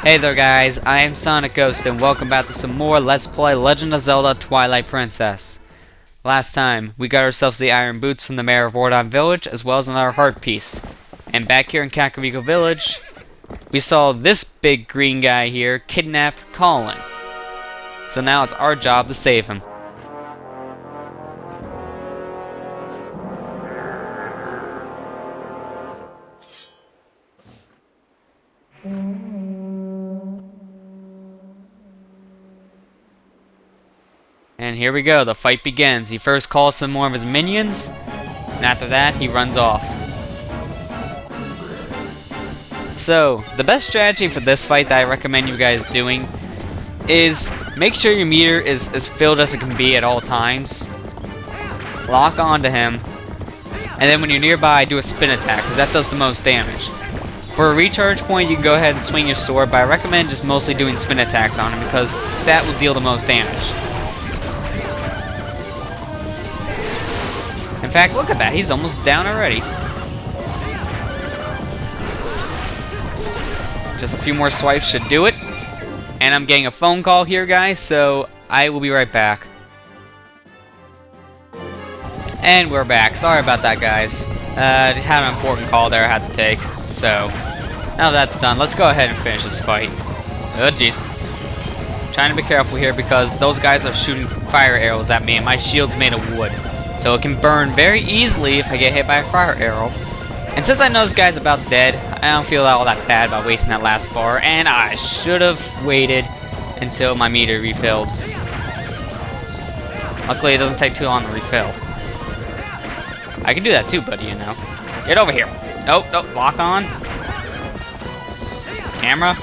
Hey there guys, I am SonicGhost and welcome back to some more Let's Play Legend of Zelda Twilight Princess. Last time, we got ourselves the iron boots from the mayor of Ordon Village as well as another heart piece. And back here in Kakariko Village, we saw this big green guy here kidnap Colin. So now it's our job to save him. And here we go, the fight begins. He first calls some more of his minions, and after that, he runs off. So, the best strategy for this fight that I recommend you guys doing is make sure your meter is as filled as it can be at all times. Lock onto him, and then when you're nearby, do a spin attack, because that does the most damage. For a recharge point, you can go ahead and swing your sword, but I recommend just mostly doing spin attacks on him, because that will deal the most damage. In fact, look at that. He's almost down already. Just a few more swipes should do it. And I'm getting a phone call here, guys, so I will be right back. And we're back. Sorry about that, guys. I had an important call there I had to take. So, now that's done, let's go ahead and finish this fight. Oh, jeez. Trying to be careful here because those guys are shooting fire arrows at me and my shield's made of wood. So it can burn very easily if I get hit by a fire arrow. And since I know this guy's about dead, I don't feel all that bad about wasting that last bar. And I should have waited until my meter refilled. Luckily, it doesn't take too long to refill. I can do that too, buddy, you know. Get over here. Nope, nope, lock on. Camera.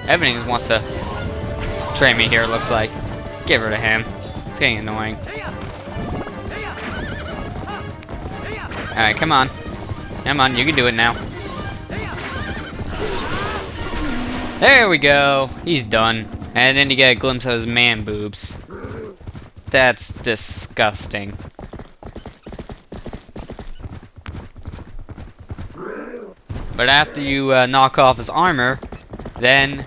Everything wants to train me here, it looks like. Get rid of him. It's getting annoying. Alright, come on. Come on, you can do it now. There we go. He's done. And then you get a glimpse of his man boobs. That's disgusting. But after you knock off his armor, then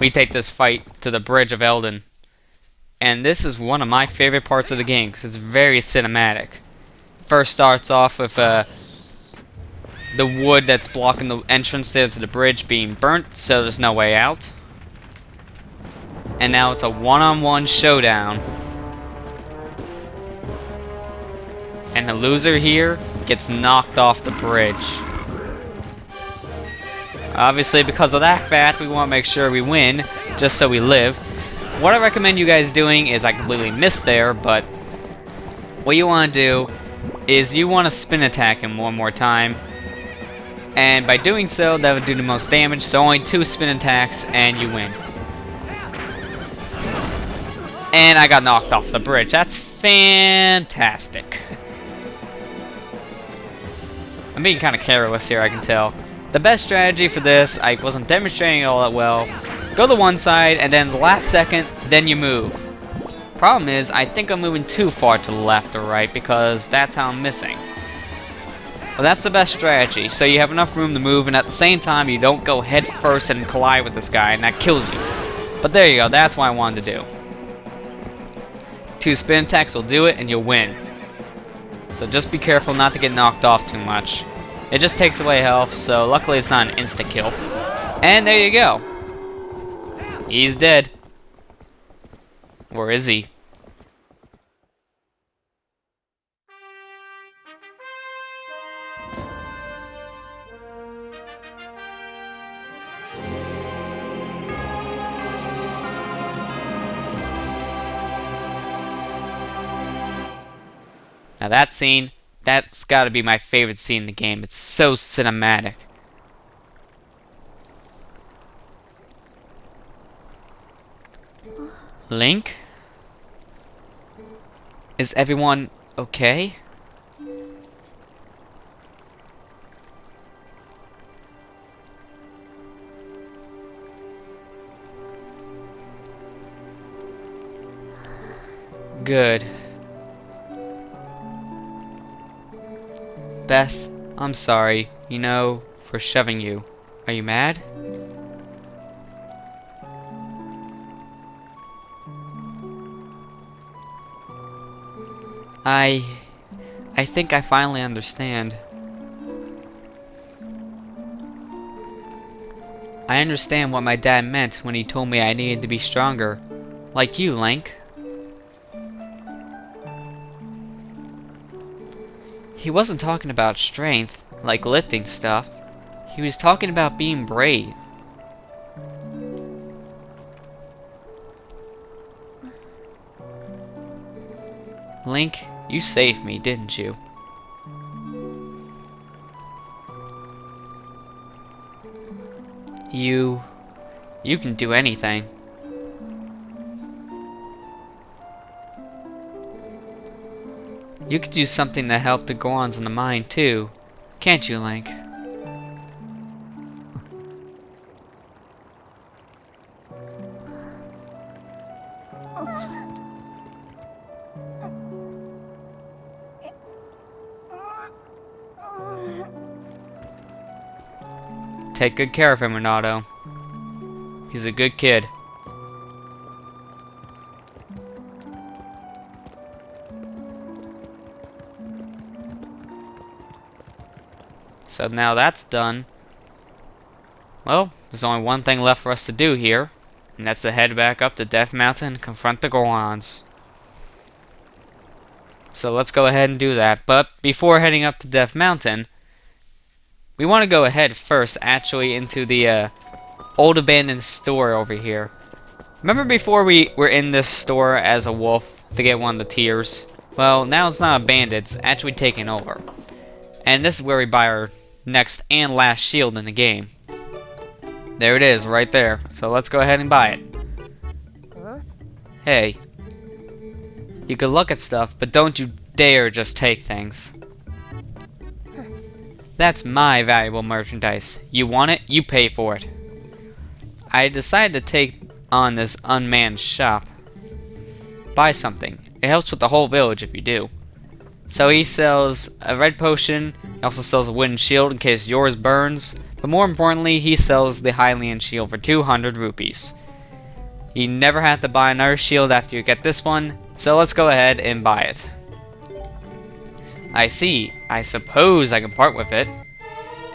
we take this fight to the Bridge of Eldin. And this is one of my favorite parts of the game because it's very cinematic. First starts off with the wood that's blocking the entrance there to the bridge being burnt, so there's no way out. And now it's a one-on-one showdown. And the loser here gets knocked off the bridge. Obviously, because of that fact, we want to make sure we win, just so we live. What I recommend you guys doing is, I completely missed there, but what you want to do is you want to spin attack him one more time. And by doing so, that would do the most damage, so only 2 spin attacks and you win. And I got knocked off the bridge. That's fantastic. I'm being kind of careless here, I can tell. The best strategy for this, I wasn't demonstrating it all that well. Go to one side, and then the last second, then you move. Problem is, I think I'm moving too far to the left or right because that's how I'm missing. But that's the best strategy, so you have enough room to move, and at the same time, you don't go head first and collide with this guy, and that kills you. But there you go, that's what I wanted to do. 2 spin attacks will do it, and you'll win. So just be careful not to get knocked off too much. It just takes away health, so luckily it's not an insta-kill. And there you go. He's dead. Or is he? Now that scene, that's gotta be my favorite scene in the game. It's so cinematic. Link? Is everyone okay? Good. Beth, I'm sorry, you know, for shoving you. Are you mad? I think I finally understand. I understand what my dad meant when he told me I needed to be stronger. Like you, Link. He wasn't talking about strength, like lifting stuff. He was talking about being brave. Link, you saved me, didn't you? You can do anything. You could do something to help the Gorons in the mine too, can't you, Link? Take good care of him, Renato. He's a good kid. So now that's done. Well, there's only one thing left for us to do here, and that's to head back up to Death Mountain and confront the Gorons. So let's go ahead and do that. But before heading up to Death Mountain, we want to go ahead first actually into the old abandoned store over here. Remember before we were in this store as a wolf to get one of the tears? Well, now it's not abandoned, it's actually taken over. And this is where we buy our next and last shield in the game. There it is, right there. So let's go ahead and buy it. Hey. You can look at stuff, but don't you dare just take things. That's my valuable merchandise. You want it, you pay for it. I decided to take on this unmanned shop. Buy something. It helps with the whole village if you do. So he sells a red potion, he also sells a wooden shield in case yours burns, but more importantly, he sells the Hylian shield for 200 rupees. You never have to buy another shield after you get this one, so let's go ahead and buy it. I see. I suppose I can part with it.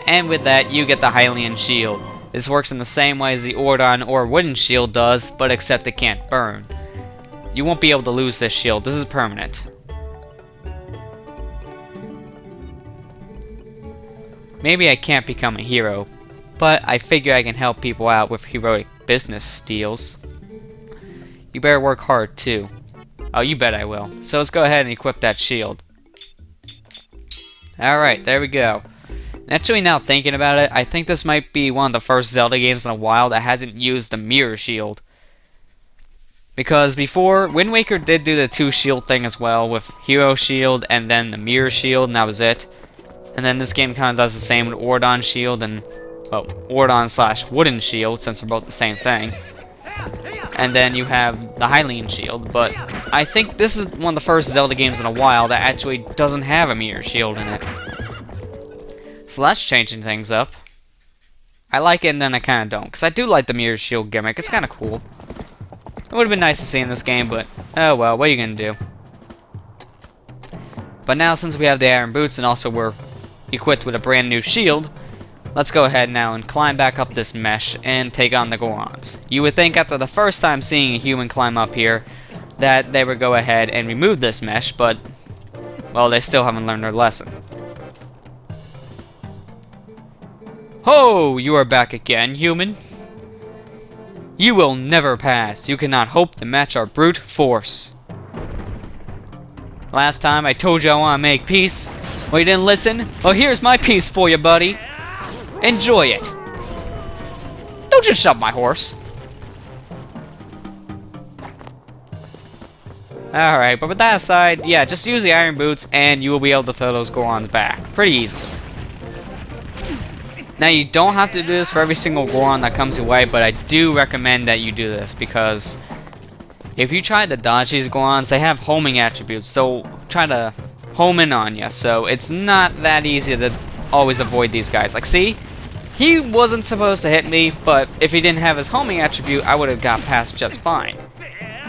And with that, you get the Hylian shield. This works in the same way as the Ordon or wooden shield does, but except it can't burn. You won't be able to lose this shield. This is permanent. Maybe I can't become a hero, but I figure I can help people out with heroic business deals. You better work hard too. Oh, you bet I will. So let's go ahead and equip that shield. Alright, there we go. Actually, now thinking about it, I think this might be one of the first Zelda games in a while that hasn't used the mirror shield. Because before, Wind Waker did do the two shield thing as well, with Hero Shield and then the mirror shield, and that was it. And then this game kind of does the same with Ordon Shield and, well, Ordon / Wooden Shield, since they're both the same thing. And then you have the Hylian Shield, but I think this is one of the first Zelda games in a while that actually doesn't have a mirror shield in it. So that's changing things up. I like it and then I kind of don't, because I do like the mirror shield gimmick, it's kind of cool. It would have been nice to see in this game, but oh well, what are you going to do? But now since we have the iron boots and also we're equipped with a brand new shield, let's go ahead now and climb back up this mesh and take on the Gorons. You would think after the first time seeing a human climb up here that they would go ahead and remove this mesh, but, well, they still haven't learned their lesson. Ho! You are back again, human. You will never pass. You cannot hope to match our brute force. Last time I told you I want to make peace. Well, you didn't listen? Well, here's my piece for you, buddy. Enjoy it. Don't just shove my horse. Alright, but with that aside, yeah, just use the iron boots and you will be able to throw those Gorons back pretty easily. Now, you don't have to do this for every single Goron that comes your way, but I do recommend that you do this because if you try to dodge these Gorons, they have homing attributes, so try to home in on you, so it's not that easy to always avoid these guys. Like, see? He wasn't supposed to hit me, but if he didn't have his homing attribute, I would have got past just fine.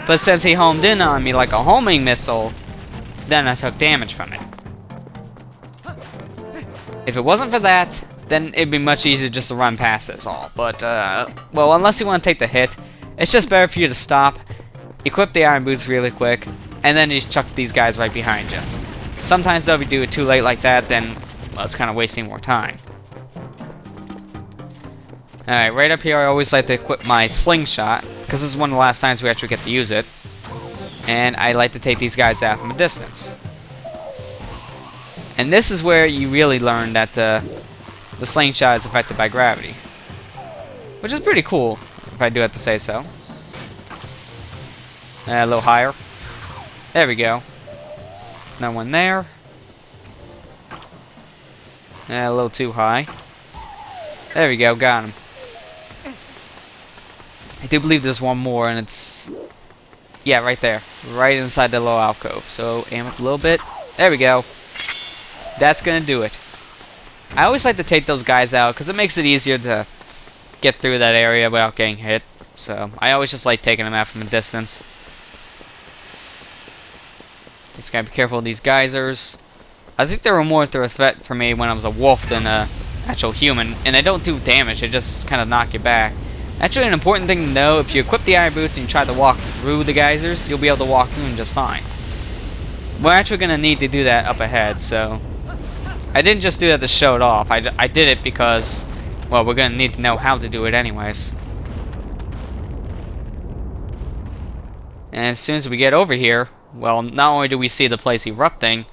But since he homed in on me like a homing missile, then I took damage from it. If it wasn't for that, then it'd be much easier just to run past this all. But, well, unless you want to take the hit, it's just better for you to stop, equip the iron boots really quick, and then just chuck these guys right behind you. Sometimes though, if you do it too late like that, then, well, it's kind of wasting more time. Alright, right up here I always like to equip my slingshot, because this is one of the last times we actually get to use it. And I like to take these guys out from a distance. And this is where you really learn that the slingshot is affected by gravity. Which is pretty cool, if I do have to say so. A little higher. There we go. There's no one there. A little too high. There we go, got him. I do believe there's one more, and it's... yeah, right there. Right inside the little alcove. So, aim up a little bit. There we go. That's gonna do it. I always like to take those guys out, because it makes it easier to get through that area without getting hit. So, I always just like taking them out from a distance. Just gotta be careful of these geysers. I think they were more of a threat for me when I was a wolf than a actual human. And they don't do damage, they just kind of knock you back. Actually, an important thing to know, if you equip the iron boots and you try to walk through the geysers, you'll be able to walk through them just fine. We're actually going to need to do that up ahead, so... I didn't just do that to show it off. I did it because, well, we're going to need to know how to do it anyways. And as soon as we get over here, well, not only do we see the place erupting,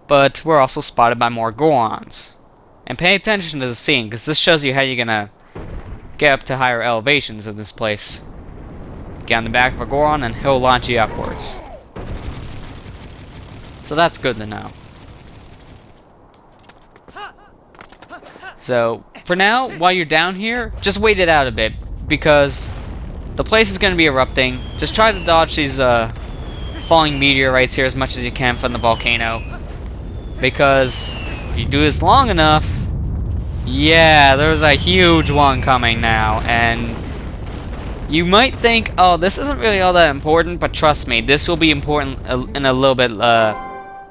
but we're also spotted by more Gorons. And pay attention to the scene, because this shows you how you're going to get up to higher elevations of this place. Get on the back of a Goron and he'll launch you upwards. So that's good to know. So, for now, while you're down here, just wait it out a bit, because the place is going to be erupting. Just try to dodge these falling meteorites here as much as you can from the volcano. Because if you do this long enough, yeah, there's a huge one coming now, and you might think, oh, this isn't really all that important, but trust me, this will be important in a little bit,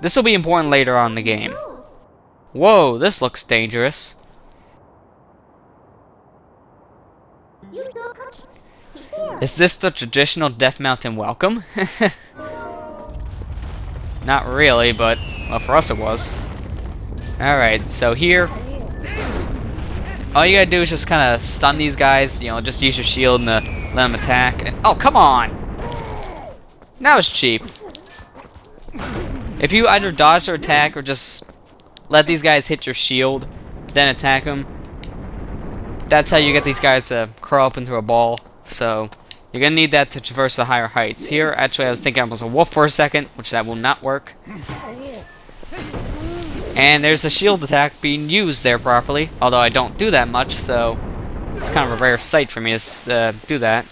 this will be important later on in the game. Whoa, this looks dangerous. Is this the traditional Death Mountain welcome? Not really, but, well, for us it was. Alright, so here, all you gotta do is just kind of stun these guys, you know, just use your shield and let them attack. And, oh, come on! That was cheap. If you either dodge their attack or just let these guys hit your shield, then attack them, that's how you get these guys to curl up into a ball. So, you're gonna need that to traverse the higher heights. Here, actually, I was thinking I was a wolf for a second, which that will not work. And there's the shield attack being used there properly, although I don't do that much, so it's kind of a rare sight for me to do that.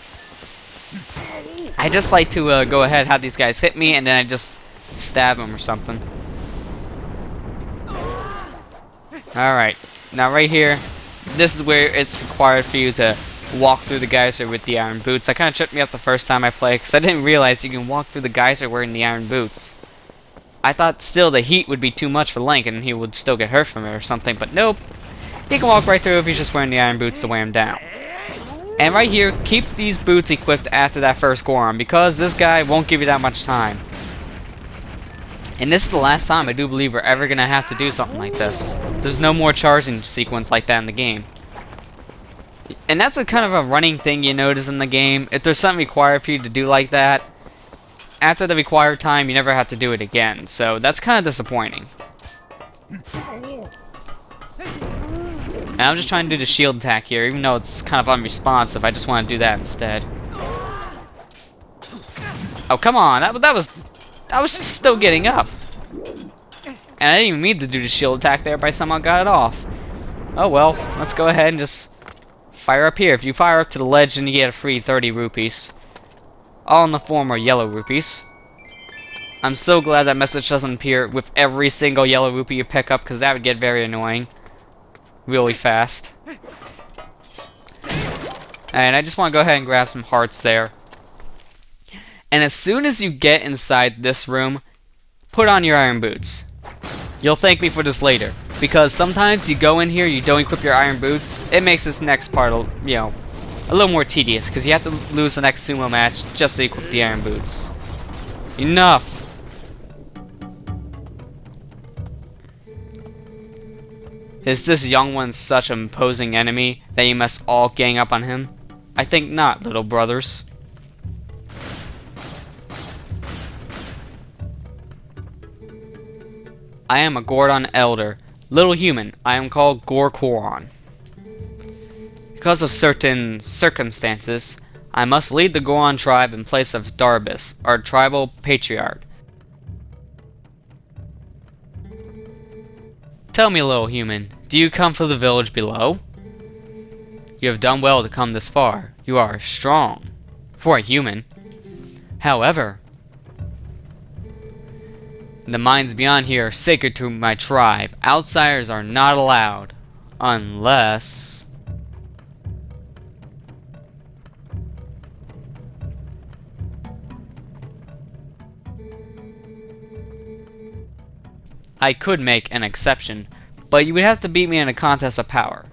I just like to go ahead, have these guys hit me, and then I just stab them or something. Alright, now right here, this is where it's required for you to walk through the geyser with the iron boots. I kind of tripped me up the first time I played, because I didn't realize you can walk through the geyser wearing the iron boots. I thought still the heat would be too much for Link and he would still get hurt from it or something, but nope. He can walk right through if he's just wearing the iron boots to weigh him down. And right here, keep these boots equipped after that first Goron, because this guy won't give you that much time. And this is the last time I do believe we're ever going to have to do something like this. There's no more charging sequence like that in the game. And that's a kind of a running thing you notice in the game. If there's something required for you to do like that, after the required time, you never have to do it again. So that's kind of disappointing. And I'm just trying to do the shield attack here, even though it's kind of unresponsive. I just want to do that instead. Oh, come on. I was just still getting up. And I didn't even mean to do the shield attack there, but I somehow got it off. Oh well, let's go ahead and just fire up here. If you fire up to the ledge, then you get a free 30 rupees. All in the form of yellow rupees. I'm so glad that message doesn't appear with every single yellow rupee you pick up, because that would get very annoying. Really fast. And I just want to go ahead and grab some hearts there. And as soon as you get inside this room, put on your iron boots. You'll thank me for this later, because sometimes you go in here, you don't equip your iron boots. It makes this next part, you know, a little more tedious, because you have to lose the next sumo match just to equip the iron boots. Enough! Is this young one such an imposing enemy that you must all gang up on him? I think not, little brothers. I am a Goron elder. Little human, I am called Goron. Because of certain circumstances, I must lead the Goron tribe in place of Darbus, our tribal patriarch. Tell me, little human, do you come from the village below? You have done well to come this far. You are strong for a human. However, the mines beyond here are sacred to my tribe. Outsiders are not allowed. Unless... I could make an exception, but you would have to beat me in a contest of power.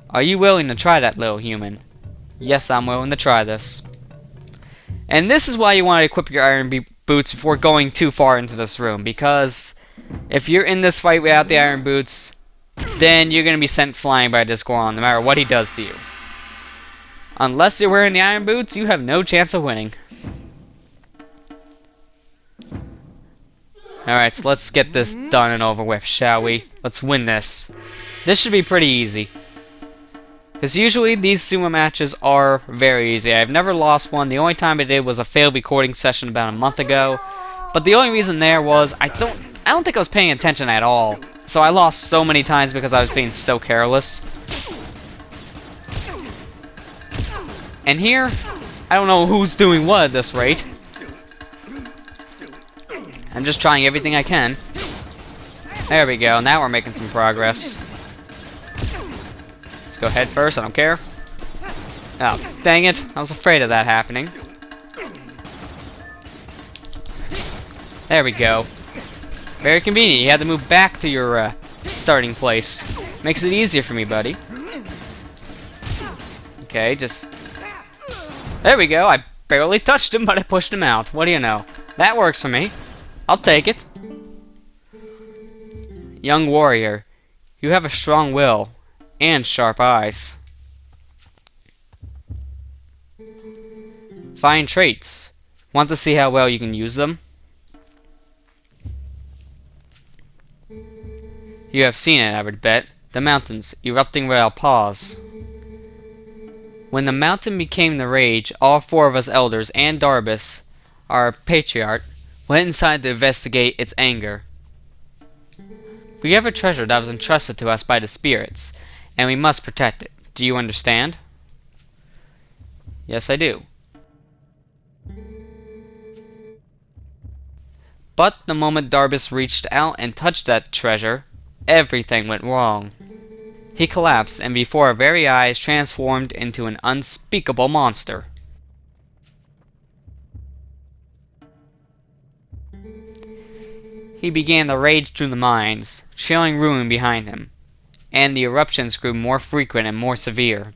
Are you willing to try that, little human? Yes, I'm willing to try this. And this is why you want to equip your iron boots before going too far into this room, because if you're in this fight without the iron boots, then you're going to be sent flying by this Goron, no matter what he does to you. Unless you're wearing the iron boots, you have no chance of winning. Alright, so let's get this done and over with, shall we? Let's win this. This should be pretty easy. Because usually these sumo matches are very easy. I've never lost one. The only time I did was a failed recording session about a month ago. But the only reason there was I don't think I was paying attention at all. So I lost so many times because I was being so careless. And here, I don't know who's doing what at this rate. I'm just trying everything I can. There we go. Now we're making some progress. Let's go head first. I don't care. Oh, dang it. I was afraid of that happening. There we go. Very convenient. You had to move back to your starting place. Makes it easier for me, buddy. Okay, just... There we go. I barely touched him, but I pushed him out. What do you know? That works for me. I'll take it. Young warrior, you have a strong will and sharp eyes. Fine traits. Want to see how well you can use them? You have seen it, I would bet. The mountains, erupting without pause. When the mountain became the rage, all four of us elders and Darbus, our patriarch, went inside to investigate its anger. We have a treasure that was entrusted to us by the spirits, and we must protect it. Do you understand? Yes, I do. But the moment Darbus reached out and touched that treasure, everything went wrong. He collapsed, and before our very eyes transformed into an unspeakable monster. He began to rage through the mines, trailing ruin behind him, and the eruptions grew more frequent and more severe.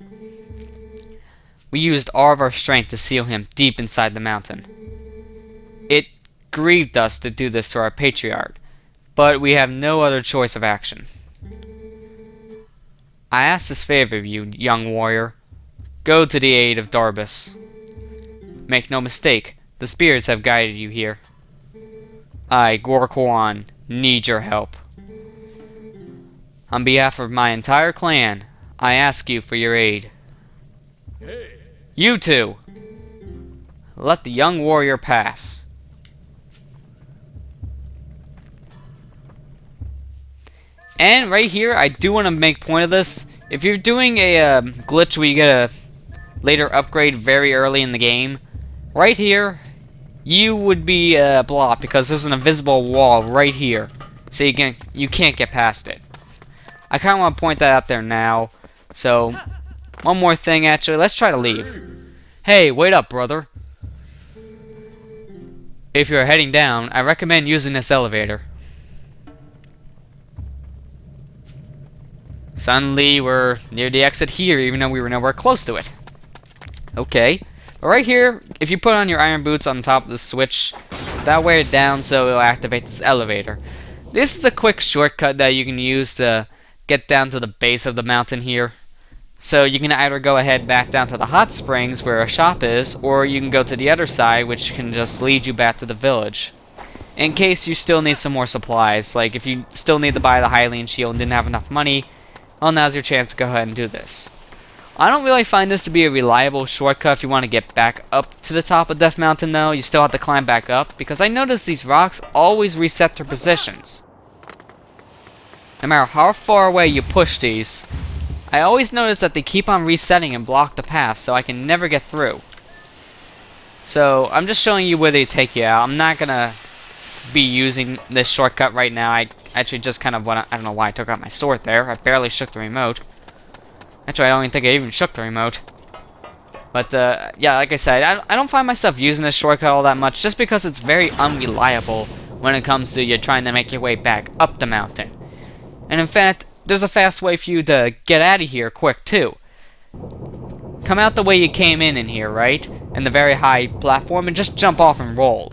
We used all of our strength to seal him deep inside the mountain. It grieved us to do this to our patriarch, but we have no other choice of action. I ask this favor of you, young warrior. Go to the aid of Darbus. Make no mistake, the spirits have guided you here. I, Goron, need your help. On behalf of my entire clan, I ask you for your aid. You two! Let the young warrior pass. And right here, I do want to make point of this. If you're doing a glitch where you get a later upgrade very early in the game, right here, you would be blocked because there's an invisible wall right here. So you can't get past it. I kind of want to point that out there now. So, one more thing actually. Let's try to leave. Hey, wait up, brother. if you're heading down, I recommend using this elevator. Suddenly, we're near the exit here, even though we were nowhere close to it. Okay. But right here, if you put on your iron boots on top of the switch, that wear it down so it'll activate this elevator. This is a quick shortcut that you can use to get down to the base of the mountain here. So you can either go ahead back down to the hot springs where a shop is, or you can go to the other side, which can just lead you back to the village. In case you still need some more supplies, like if you still need to buy the Hylian shield and didn't have enough money, well, now's your chance to go ahead and do this. I don't really find this to be a reliable shortcut if you want to get back up to the top of Death Mountain though. You still have to climb back up, because I notice these rocks always reset their positions. No matter how far away you push these, I always notice that they keep on resetting and block the path, so I can never get through. So I'm just showing you where they take you out. I'm not gonna be using this shortcut right now. I actually just kind of I don't know why I took out my sword there. I barely shook the remote. Actually, I don't even think I even shook the remote. But yeah, like I said, I don't find myself using this shortcut all that much, just because it's very unreliable when it comes to you trying to make your way back up the mountain. And in fact, there's a fast way for you to get out of here quick too. Come out the way you came in here, right? In the very high platform, and just jump off and roll.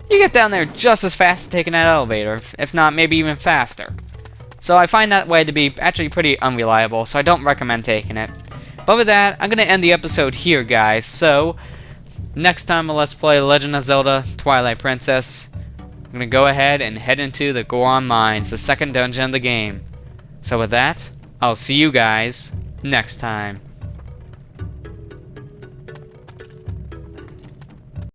You get down there just as fast as taking that elevator, if not maybe even faster. So I find that way to be actually pretty unreliable, so I don't recommend taking it. But with that, I'm going to end the episode here, guys. So, next time on Let's Play Legend of Zelda Twilight Princess, I'm going to go ahead and head into the Goron Mines, the second dungeon of the game. So with that, I'll see you guys next time.